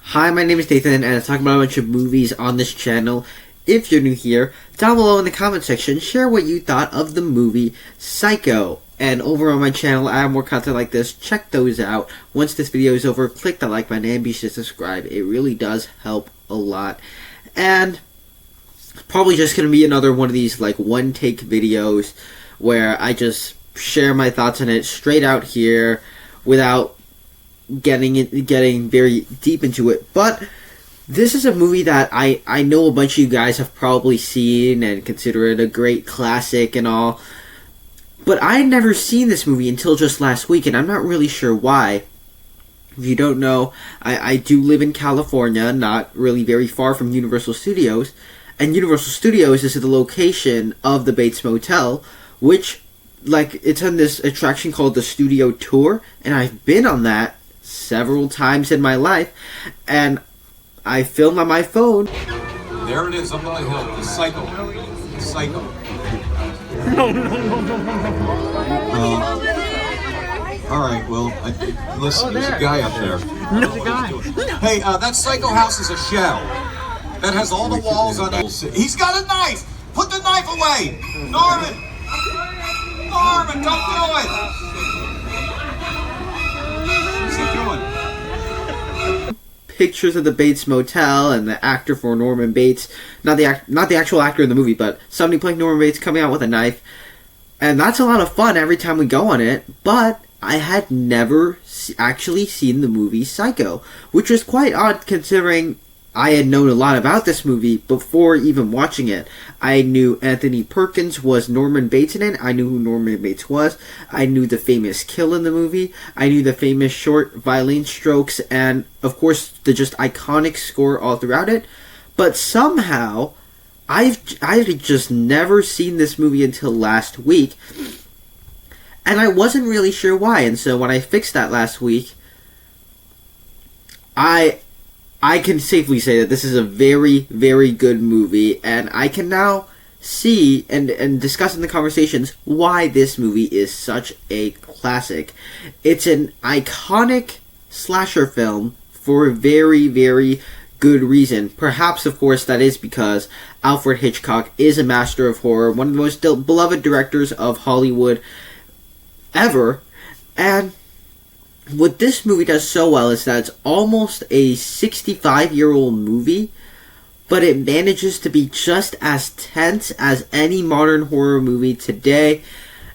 Hi, my name is Nathan, and I'm talking about a bunch of movies on this channel. If you're new here, down below in the comment section, share what you thought of the movie Psycho. And over on my channel, I have more content like this. Check those out. Once this video is over, click the like button and be sure to subscribe. It really does help a lot. And probably just going to be another one of these like one-take videos where I just share my thoughts on it straight out here without getting very deep into it. But this is a movie that I know a bunch of you guys have probably seen and consider it a great classic and all. But I had never seen this movie until just last week, and I'm not really sure why. If you don't know, I do live in California, not really very far from Universal Studios. And Universal Studios is the location of the Bates Motel, which, like, it's on this attraction called the Studio Tour, and I've been on that several times in my life, and I filmed on my phone. There it is, up on the hill, the Psycho. The Psycho. No. Alright, well, listen, there's a guy up there. No, guy. Hey, that Psycho house is a shell. That has all the walls on it. He's got a knife! Put the knife away! Norman! Norman, don't do it! What's he doing? Pictures of the Bates Motel and the actor for Norman Bates, not the actual actor in the movie, but somebody playing Norman Bates coming out with a knife, and that's a lot of fun every time we go on it. But I had never actually seen the movie Psycho, which was quite odd considering I had known a lot about this movie before even watching it. I knew Anthony Perkins was Norman Bates in it. I knew who Norman Bates was. I knew the famous kill in the movie. I knew the famous short violin strokes and, of course, the just iconic score all throughout it. But somehow, I've just never seen this movie until last week. And I wasn't really sure why. And so when I fixed that last week, I can safely say that this is a very, very good movie, and I can now see and discuss in the conversations why this movie is such a classic. It's an iconic slasher film for a very, very good reason. Perhaps, of course, that is because Alfred Hitchcock is a master of horror, one of the most beloved directors of Hollywood ever, and what this movie does so well is that it's almost a 65-year-old movie, but it manages to be just as tense as any modern horror movie today.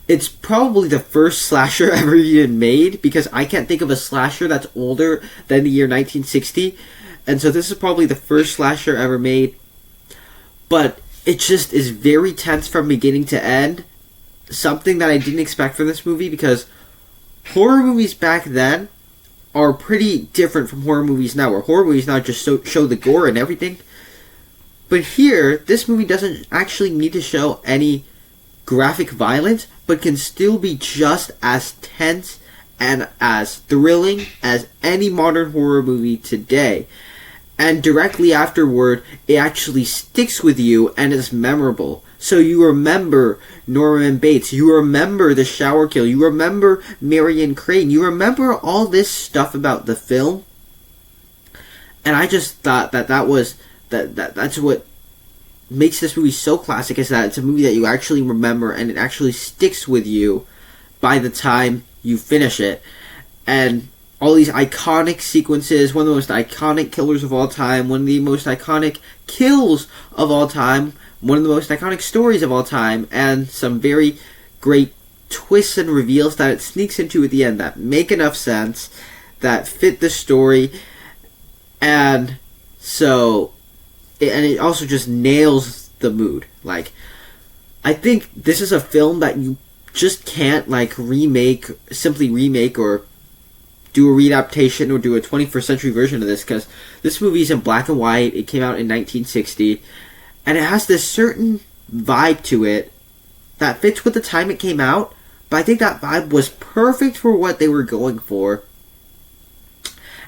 It's probably the first slasher ever even made, because I can't think of a slasher that's older than the year 1960, and so this is probably the first slasher ever made. But it just is very tense from beginning to end, something that I didn't expect from this movie, because horror movies back then are pretty different from horror movies now, where horror movies now just show the gore and everything. But here, this movie doesn't actually need to show any graphic violence, but can still be just as tense and as thrilling as any modern horror movie today. And directly afterward, it actually sticks with you and is memorable. So you remember Norman Bates, you remember the shower kill, you remember Marion Crane, you remember all this stuff about the film. And I just thought that's what makes this movie so classic, is that it's a movie that you actually remember and it actually sticks with you by the time you finish it. And all these iconic sequences, one of the most iconic killers of all time, one of the most iconic kills of all time, one of the most iconic stories of all time, and some very great twists and reveals that it sneaks into at the end that make enough sense, that fit the story, and so, and it also just nails the mood. Like, I think this is a film that you just can't, like, simply remake or do a readaptation or do a 21st century version of this, because this movie is in black and white. It came out in 1960, and it has this certain vibe to it that fits with the time it came out, but I think that vibe was perfect for what they were going for,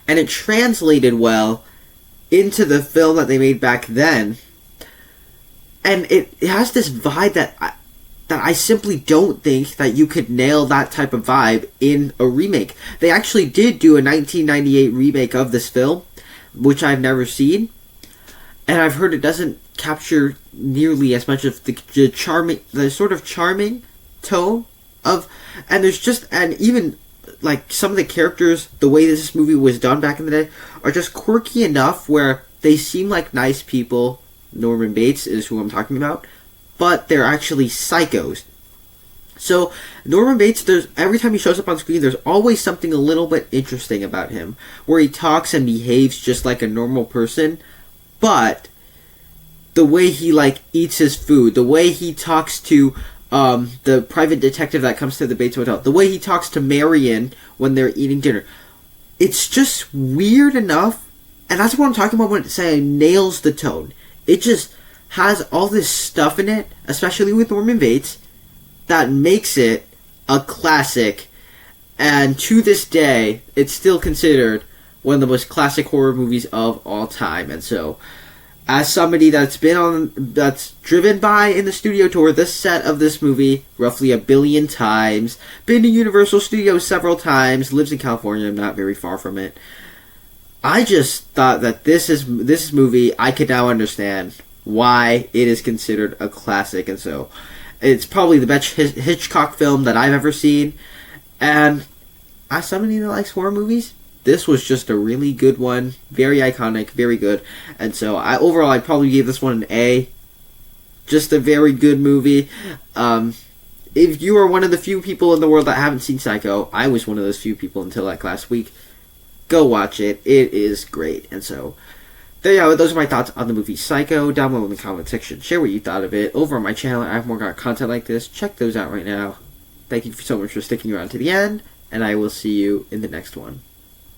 and it translated well into the film that they made back then. And it has this vibe that I simply don't think that you could nail that type of vibe in a remake. They actually did do a 1998 remake of this film, which I've never seen, and I've heard it doesn't capture nearly as much of the sort of charming tone of, and even like some of the characters, the way this movie was done back in the day, are just quirky enough where they seem like nice people. Norman Bates is who I'm talking about, but they're actually psychos. So Norman Bates, every time he shows up on screen, there's always something a little bit interesting about him, where he talks and behaves just like a normal person, but the way he like eats his food, the way he talks to the private detective that comes to the Bates Motel, the way he talks to Marion when they're eating dinner, it's just weird enough, and that's what I'm talking about when it says nails the tone. It just has all this stuff in it, especially with Norman Bates, that makes it a classic, and to this day, it's still considered one of the most classic horror movies of all time. And so, as somebody that's driven by in the studio tour this set of this movie roughly 1 billion times, been to Universal Studios several times, lives in California, I'm not very far from it, I just thought that this movie, I could now understand why it is considered a classic. And so it's probably the best Hitchcock film that I've ever seen, and as somebody that likes horror movies, this was just a really good one. Very iconic, very good. And so overall I'd probably give this one an A. Just a very good movie. If you are one of the few people in the world that haven't seen Psycho, I was one of those few people until like last week, go watch it. It is great. And so there you go. Those are my thoughts on the movie Psycho. Down below in the comment section, share what you thought of it. Over on my channel, I have more content like this. Check those out right now. Thank you so much for sticking around to the end, and I will see you in the next one.